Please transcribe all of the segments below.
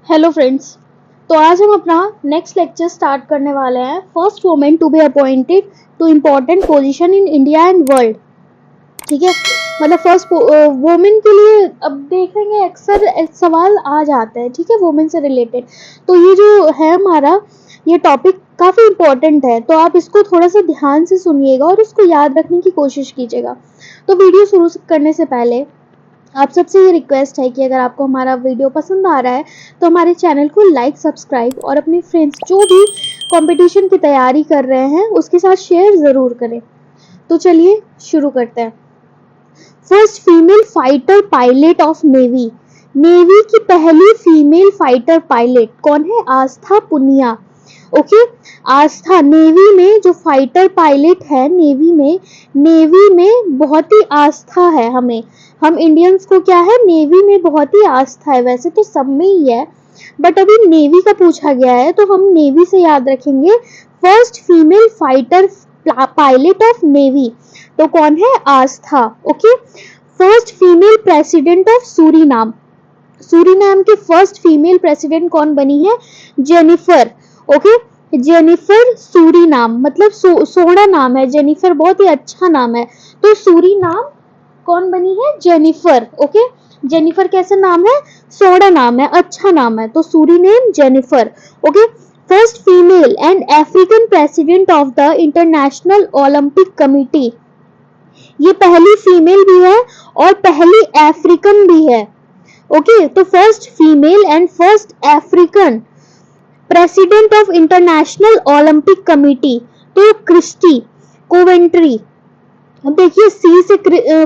Hello friends. तो आज हम अपना नेक्स्ट लेक्चर स्टार्ट करने वाले हैं। First women to be appointed to important position in India and world. ठीक है, मतलब फर्स्ट वुमेन के लिए अब देखेंगे अक्सर एक सवाल आ जाता है, ठीक है, वुमेन से रिलेटेड। तो ये जो है हमारा ये टॉपिक काफ़ी इम्पोर्टेंट है, तो आप इसको थोड़ा सा ध्यान से सुनिएगा और इसको याद रखने की कोशिश कीजिएगा। तो वीडियो शुरू करने से पहले आप सबसे ये रिक्वेस्ट है कि अगर आपको हमारा वीडियो पसंद आ रहा है तो हमारे चैनल को लाइक, सब्सक्राइब और अपने फ्रेंड्स जो भी कंपटीशन की तैयारी कर रहे हैं उसके साथ शेयर ज़रूर करें। तो चलिए शुरू करते हैं। First female fighter pilot of navy. Navy की पहली फीमेल फाइटर पायलट कौन है? आस्था पुनिया। ओके, आस्था नेवी में जो फाइटर पायलट है, नेवी में बहुत ही आस्था है हमें, हम इंडियंस को क्या है, नेवी में बहुत ही आस्था है। वैसे तो सब में ही है, बट अभी नेवी का पूछा गया है तो हम नेवी से याद रखेंगे। First female fighter pilot of navy तो कौन है? Astha. Okay, first female president of Suriname. Suriname के फर्स्ट फीमेल प्रेसिडेंट कौन बनी है? जेनिफर। ओके, जेनिफर सूरीनाम मतलब सोहना नाम है, जेनिफर बहुत ही अच्छा नाम है। तो सूरीनाम कौन बनी है? जेनिफर। ओके, जेनिफर कैसा नाम है? सोहना नाम है, अच्छा नाम है, तो Suriname Jennifer. Okay, first female and African president of the international Olympic committee. ये पहली फीमेल भी है और पहली अफ्रीकन भी है। ओके, तो first female and first African president of international Olympic committee तो क्रिस्टी कोवेंट्री। अब देखिए, सी से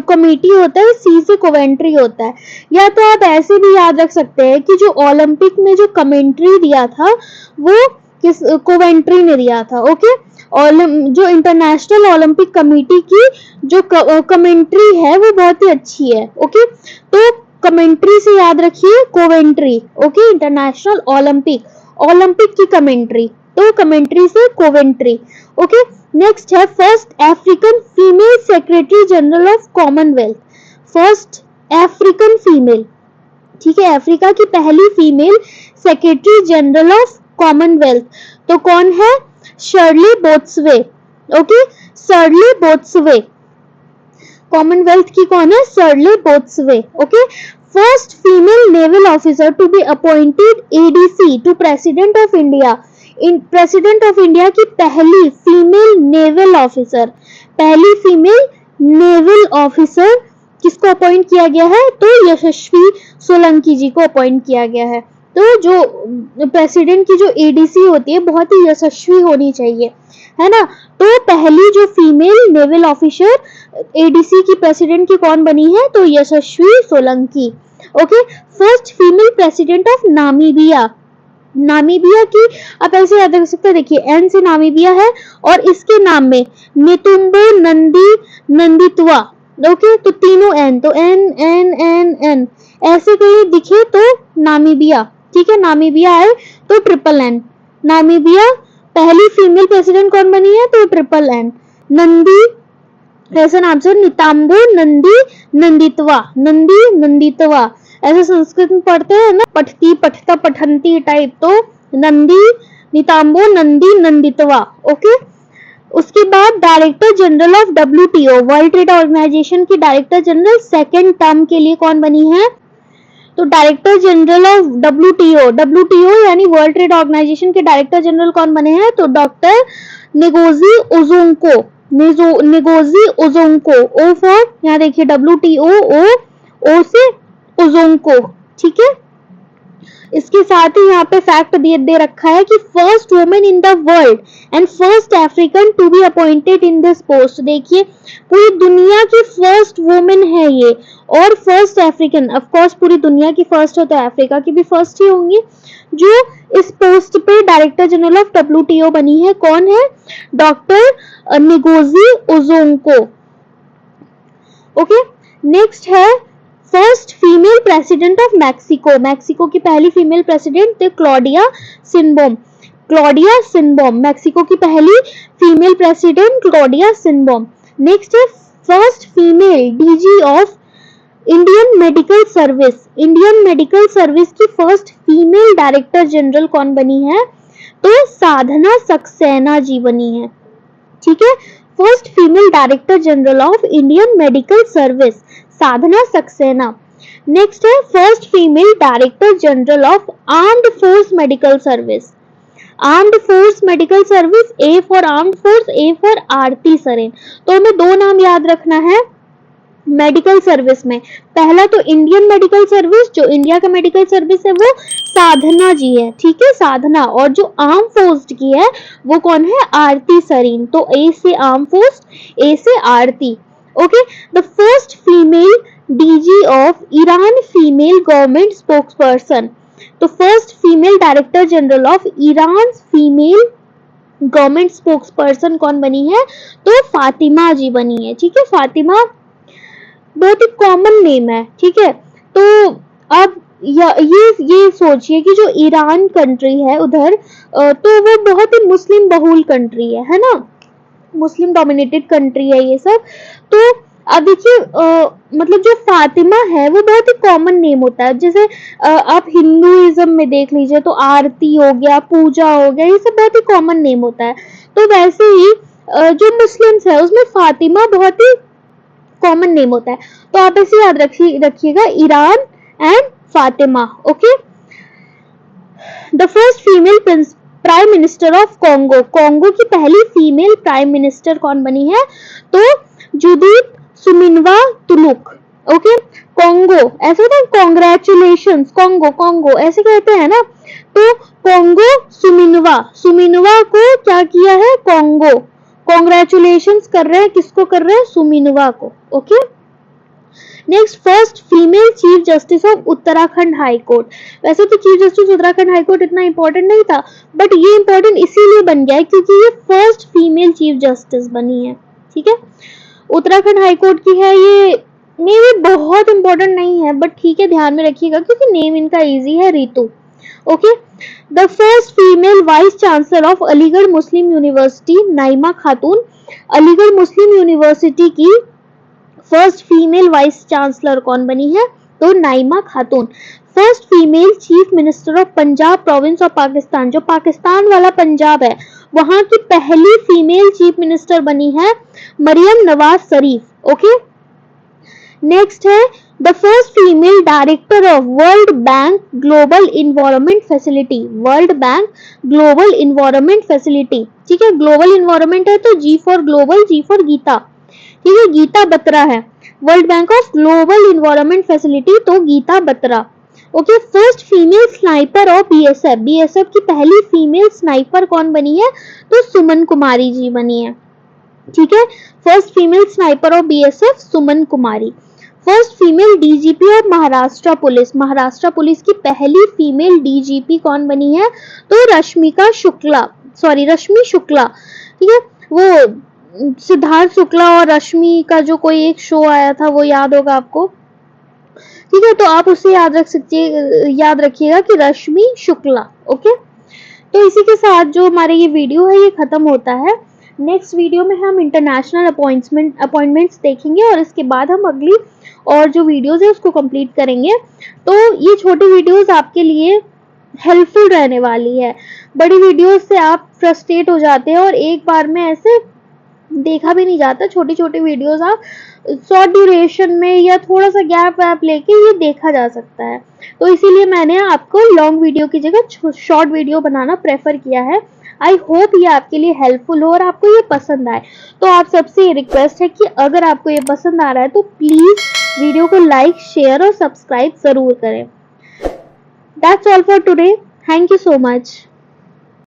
कमेटी होता है, सी से कोवेंट्री होता है। या तो आप ऐसे भी याद रख सकते हैं कि जो ओलंपिक में जो कमेंट्री दिया था वो किस कोवेंट्री ने दिया था। ओके, और जो इंटरनेशनल ओलंपिक कमेटी की जो कमेंट्री है वो बहुत ही अच्छी है। ओके, तो कमेंट्री से याद रखिए कोवेंट्री। ओके, इंटरनेशनल ओलंपिक की कमेंट्री, तो कमेंट्री से कोवेंट्री। ओके, नेक्स्ट है first African female secretary general of Commonwealth. First African female, ठीक है, अफ्रीका की पहली female secretary general of Commonwealth तो कौन है? Shirley Botchwey. Okay, Shirley Botchwey Commonwealth की कौन है? Shirley Botchwey. Okay, first female naval officer to be appointed ADC to president of India. President of India की पहली फीमेल नेवल ऑफिसर, पहली female naval officer किसको अपॉइंट किया गया है? तो यशस्वी सोलंकी जी को अपॉइंट किया गया है। तो जो प्रेसिडेंट की जो एडीसी होती है बहुत ही यशस्वी होनी चाहिए, है ना। तो पहली जो फीमेल नेवल ऑफिसर एडीसी की प्रेसिडेंट की कौन बनी है? तो Yashasvi Solanki. Okay, first female president of Namibia. Namibia की आप ऐसे याद रख सकते हैं, देखिए एन से नामीबिया है और इसके नाम में नेतुम्बो नंदी नंदितवा। ओके, तो तीनों एन, तो एन एन एन एन ऐसे कहीं दिखे तो नामीबिया, ठीक है, नामीबिया है तो ट्रिपल एन। नामीबिया पहली फीमेल प्रेसिडेंट कौन बनी है? तो ट्रिपल एन। नंदी ऐसा नाम से निताम्बो नंदी नंदितवा, नंदी नंदितवा ऐसे संस्कृत में पढ़ते हैं ना, पठती पठता पठंती टाइप, तो नंदी निताम्बो नंदी नंदितवा। ओके, उसके बाद director general of WTO, world trade organisation की डायरेक्टर जनरल सेकेंड टर्म के लिए कौन बनी है? तो डायरेक्टर जनरल ऑफ डब्ल्यूटीओ यानी वर्ल्ड ट्रेड ऑर्गेनाइजेशन के डायरेक्टर जनरल कौन बने हैं? तो डॉक्टर नेगोजी ओजोंको। नेगोजी ओजोंको, ओ फॉर यहाँ देखिए डब्ल्यूटीओ, ओ से ओजोंको, ठीक है। इसके साथ ही यहाँ पे फैक्ट दे रखा है कि first women in the world and first African to be appointed in this post. देखिए, पूरी दुनिया की फर्स्ट वुमेन है ये और फर्स्ट अफ्रीकन। ऑफ कोर्स पूरी दुनिया की फर्स्ट हो तो अफ्रीका की भी फर्स्ट ही होंगी। जो इस पोस्ट पे डायरेक्टर जनरल ऑफ डब्ल्यूटीओ बनी है कौन है? डॉक्टर निगोजी ओजोंको। ओके, नेक्स्ट है first female president of Mexico. Mexico की पहली फीमेल प्रेसिडेंट थे क्लॉडिया सिनबोम। क्लॉडिया सिनबोम मैक्सिको की पहली फीमेल प्रेसिडेंट क्लॉडिया सिनबोम। नेक्स्ट है first female DG of Indian medical service की फर्स्ट फीमेल डायरेक्टर जनरल कौन बनी है? तो साधना सक्सेना जी बनी है। ठीक है, first female director general of Indian medical service Sadhana Saxena. Next है first female director general of armed force medical service. Armed force medical service, A for armed force, A for Aarti Saren. तो हमें दो नाम याद रखना है मेडिकल सर्विस में। पहला तो इंडियन मेडिकल सर्विस, जो इंडिया का मेडिकल सर्विस है वो साधना जी है। ठीक है, साधना। और जो आर्म फोर्स की है वो कौन है? आरती सरीन। तो ए से आर्म फोर्स, ए से Aarti. Okay, the first female DG of Iran female government spokesperson. तो first female director general of Iran female government spokesperson कौन बनी है? तो फातिमा जी बनी है। ठीक है, फातिमा बहुत ही कॉमन नेम है। ठीक है, तो अब ये सोचिए कि जो ईरान कंट्री है उधर तो वो बहुत ही मुस्लिम बहुल कंट्री है ना, मुस्लिम डोमिनेटेड कंट्री है ये सब। तो अब देखिए मतलब जो फातिमा है वो बहुत ही कॉमन नेम होता है। जैसे आप हिंदुइज्म में देख लीजिए तो आरती हो गया, पूजा हो गया, ये सब बहुत ही कॉमन नेम होता है। तो वैसे ही जो मुस्लिम्स है उसमें फातिमा बहुत ही कॉमन नेम होता है। तो आप ऐसे याद रखिएगा, Iran and Fatima. Okay, the first female prime minister of Congo. Congo की पहली फीमेल प्राइम मिनिस्टर कौन बनी है? तो जुदीथ सुमिनवा तुलुक। ओके, कॉन्गो ऐसे होता है, कॉन्ग्रेचुलेशंस, कॉन्गो कॉन्गो ऐसे कहते हैं ना। तो कॉन्गो सुमिनवा को क्या किया है? कॉन्गो कॉन्ग्रेचुलेशंस कर रहे हैं, किसको कर रहे हैं? सुमिनवा को। Okay, next first female chief justice of Uttarakhand high court. वैसे तो chief justice Uttarakhand high court इतना इंपॉर्टेंट नहीं था, बट ये इंपॉर्टेंट इसीलिए बन गया है क्योंकि ये फर्स्ट फीमेल चीफ जस्टिस बनी है। ठीक है, उत्तराखंड हाई कोर्ट की है ये। नेम बहुत इंपॉर्टेंट नहीं है बट ठीक है, ध्यान में रखिएगा क्योंकि नेम इनका इजी है, Ritu. Okay, the first female vice chancellor of Aligarh Muslim university Naima Khatoon. Aligarh Muslim university की फर्स्ट फीमेल वाइस चांसलर कौन बनी है? तो नाइमा खातून। First female chief minister of Punjab province of Pakistan. जो पाकिस्तान वाला पंजाब है वहां की पहली फीमेल चीफ मिनिस्टर बनी है मरियम नवाज शरीफ। ओके, नेक्स्ट है the first female director of World Bank global environment facility. World Bank global environment facility. ठीक है, ग्लोबल इन्वायरमेंट है तो G for global, G for Gita. ठीक है, गीता बत्रा है। World Bank of global environment facility तो Gita Batra. Okay, first female sniper of BSF. BSF की पहली फीमेल स्नाइपर कौन बनी है? तो सुमन कुमारी जी बनी है। ठीक है, first female sniper of BSF Suman Kumari. First female DGP of Maharashtra police. Maharashtra police की पहली फीमेल डीजीपी कौन बनी है? तो रश्मि शुक्ला। ठीक है, वो सिद्धार्थ शुक्ला और रश्मि का जो कोई एक शो आया था वो याद होगा आपको। ठीक है, तो आप उसे याद रखिएगा कि रश्मि शुक्ला। ओके, तो इसी के साथ जो हमारे ये वीडियो है ये खत्म होता है। नेक्स्ट वीडियो में हम इंटरनेशनल अपॉइंटमेंट्स देखेंगे और इसके बाद हम अगली और जो वीडियोस है उसको कंप्लीट करेंगे। तो ये छोटी वीडियोस आपके लिए हेल्पफुल रहने वाली है। बड़ी वीडियोस से आप फ्रस्ट्रेट हो जाते हैं और एक बार में ऐसे देखा भी नहीं जाता। छोटी छोटी वीडियोस आप शॉर्ट ड्यूरेशन में या थोड़ा सा गैप वैप लेके ये देखा जा सकता है। तो इसीलिए मैंने आपको लॉन्ग वीडियो की जगह शॉर्ट वीडियो बनाना प्रेफर किया है। आई होप ये आपके लिए हेल्पफुल हो और आपको ये पसंद आए। तो आप सबसे ये रिक्वेस्ट है कि अगर आपको ये पसंद आ रहा है तो प्लीज वीडियो को लाइक, शेयर और सब्सक्राइब जरूर करें। That's all for today. Thank you so much.